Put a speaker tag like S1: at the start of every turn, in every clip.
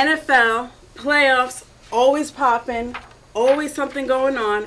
S1: NFL, playoffs, always popping, always something going on.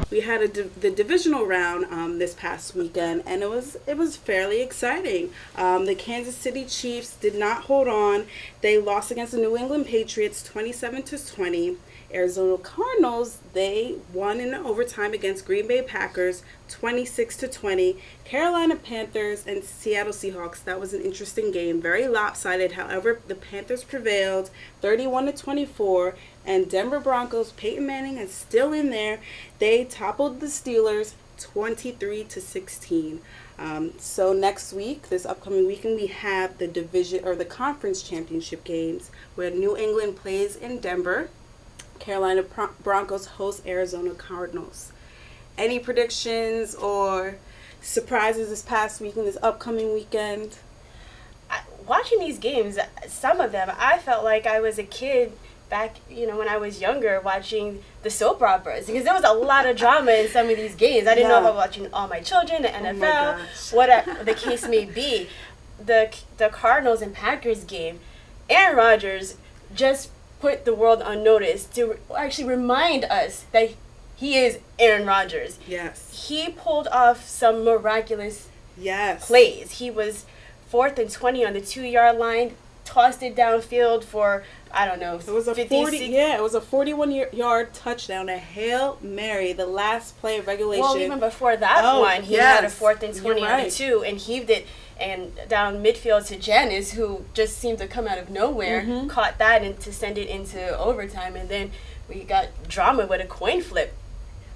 S1: We had the divisional round this past weekend, and it was fairly exciting. The Kansas City Chiefs did not hold on. They lost against the New England Patriots 27-20. Arizona Cardinals, they won in overtime against Green Bay Packers 26-20. Carolina Panthers and Seattle Seahawks, that was an interesting game, very lopsided. However, the Panthers prevailed 31-24, and Denver Broncos, Peyton Manning is still in there. They toppled the Steelers 23-16. So next week, this upcoming weekend, we have the division or the conference championship games where New England plays in Denver. Carolina Broncos host Arizona Cardinals. Any predictions or surprises this past weekend, this upcoming weekend?
S2: Watching these games, some of them, I felt like I was a kid back, when I was younger, watching the soap operas, because there was a lot of drama in some of these games. I didn't know about watching All My Children, the NFL, what the case may be. The Cardinals and Packers game, Aaron Rodgers just put the world on notice to actually remind us that he is Aaron Rodgers.
S1: Yes.
S2: He pulled off some miraculous plays. He was 4th and 20 on the 2-yard line, tossed it downfield for, I don't know,
S1: it was a 41-yard touchdown, a Hail Mary, the last play of regulation.
S2: Well, even before that one, he had a 4th and 20 on the 2 and heaved it and down midfield to Janis, who just seemed to come out of nowhere, caught that and to send it into overtime, and then we got drama with a coin flip.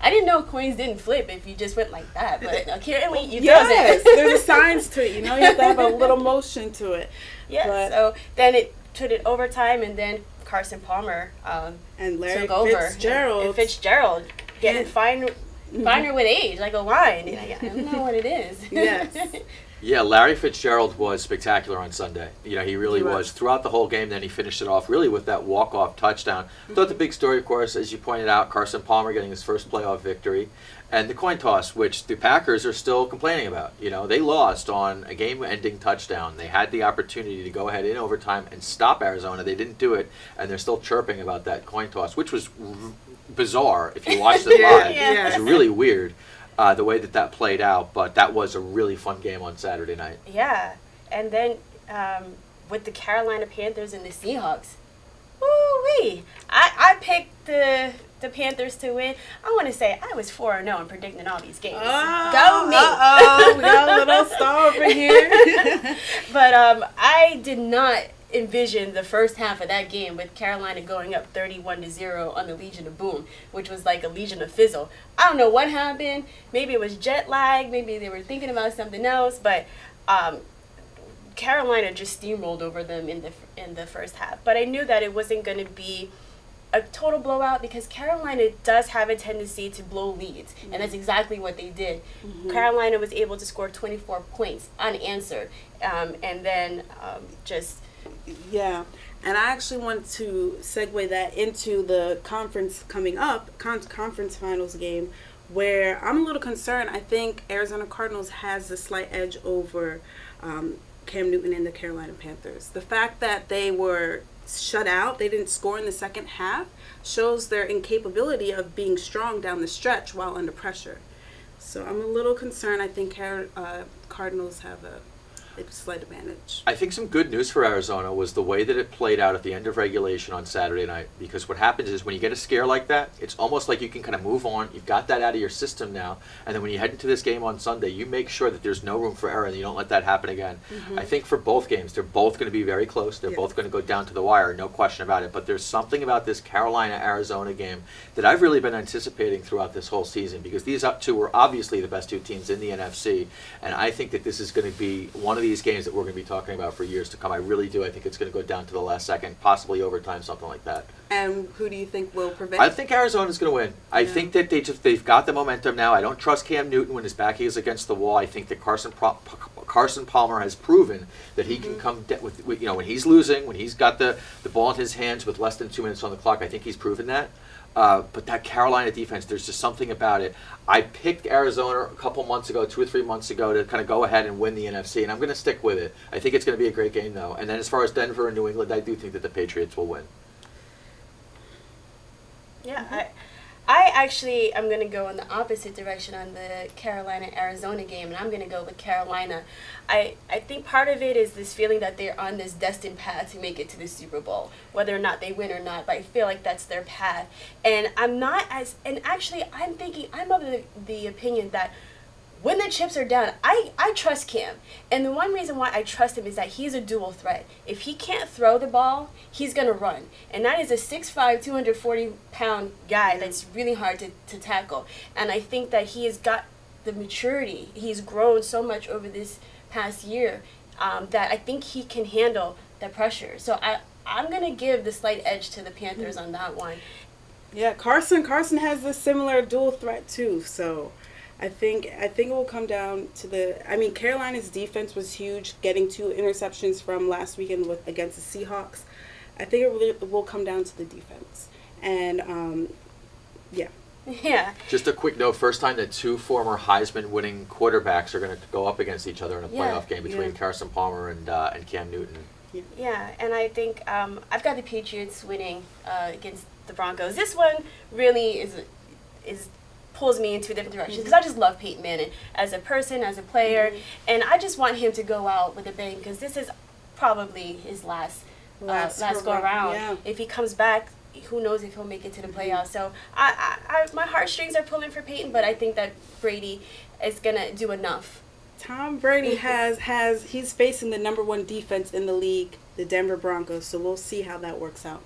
S2: I didn't know coins didn't flip if you just went like that, but apparently you does it.
S1: There's a science to it. You have to have a little motion to it.
S2: Yeah, so then it took it overtime, and then Carson Palmer
S1: and Larry
S2: took over.
S1: Fitzgerald
S2: getting finer with age, like a wine. I don't know what it is.
S1: Yes.
S3: Yeah, Larry Fitzgerald was spectacular on Sunday. He really was. Throughout the whole game, then he finished it off really with that walk-off touchdown. I thought the big story, of course, as you pointed out, Carson Palmer getting his first playoff victory, and the coin toss, which the Packers are still complaining about. They lost on a game-ending touchdown. They had the opportunity to go ahead in overtime and stop Arizona. They didn't do it, and they're still chirping about that coin toss, which was bizarre if you watched it live. It was really weird. The way that played out, but that was a really fun game on Saturday night.
S2: Yeah, and then with the Carolina Panthers and the Seahawks, woo-wee. I picked the Panthers to win. I want to say I was 4-0 in predicting all these games. Go me!
S1: We got a little star over here.
S2: But I did not envision the first half of that game with Carolina going up 31-0 on the Legion of Boom, which was like a Legion of Fizzle. I don't know what happened. Maybe it was jet lag. Maybe they were thinking about something else. But Carolina just steamrolled over them in the first half. But I knew that it wasn't going to be a total blowout because Carolina does have a tendency to blow leads, and that's exactly what they did. Carolina was able to score 24 points unanswered, and then just...
S1: Yeah, and I actually want to segue that into the conference coming up, conference finals game, where I'm a little concerned. I think Arizona Cardinals has a slight edge over Cam Newton and the Carolina Panthers. The fact that they were shut out, they didn't score in the second half, shows their incapability of being strong down the stretch while under pressure. So I'm a little concerned. I think Cardinals have a slight advantage.
S3: I think some good news for Arizona was the way that it played out at the end of regulation on Saturday night, because what happens is when you get a scare like that, it's almost like you can kind of move on. You've got that out of your system now, and then when you head into this game on Sunday, you make sure that there's no room for error and you don't let that happen again. I think for both games, they're both going to be very close. They're both going to go down to the wire, no question about it, but there's something about this Carolina-Arizona game that I've really been anticipating throughout this whole season, because these two were obviously the best two teams in the NFC, and I think that this is going to be one of these games that we're going to be talking about for years to come. I really do. I think it's going to go down to the last second, possibly overtime, something like that.
S1: And who do you think will prevail?
S3: I think Arizona's going to win. I think that they've got the momentum now. I don't trust Cam Newton when his back is against the wall. I think that Carson Palmer has proven that he can come with when he's losing, when he's got the ball in his hands with less than 2 minutes on the clock. I think he's proven that. But that Carolina defense, there's just something about it. I picked Arizona a couple months ago, 2 or 3 months ago, to kind of go ahead and win the NFC, and I'm going to stick with it. I think it's going to be a great game, though. And then as far as Denver and New England, I do think that the Patriots will win.
S2: Yeah, I actually am going to go in the opposite direction on the Carolina-Arizona game, and I'm going to go with Carolina. I think part of it is this feeling that they're on this destined path to make it to the Super Bowl, whether or not they win or not, but I feel like that's their path. And I'm thinking, I'm of the opinion that when the chips are down, I trust Cam. And the one reason why I trust him is that he's a dual threat. If he can't throw the ball, he's going to run. And that is a 6'5", 240-pound guy that's really hard to tackle. And I think that he has got the maturity. He's grown so much over this past year that I think he can handle the pressure. So I'm going to give the slight edge to the Panthers on that one.
S1: Yeah, Carson has a similar dual threat too, so I think it will come down to Carolina's defense was huge, getting 2 interceptions from last weekend against the Seahawks. I think it will come down to the defense. And, yeah.
S2: Yeah.
S3: Just a quick note, first time that 2 former Heisman-winning quarterbacks are going to go up against each other in a playoff game between Carson Palmer and Cam Newton.
S2: Yeah, and I think I've got the Patriots winning against the Broncos. This one really is pulls me into different directions because I just love Peyton Manning as a person, as a player, and I just want him to go out with a bang because this is probably his last go around.
S1: Yeah.
S2: If he comes back, who knows if he'll make it to the playoffs. So I my heartstrings are pulling for Peyton, but I think that Brady is gonna do enough.
S1: Tom Brady he's facing the #1 defense in the league, the Denver Broncos, so we'll see how that works out.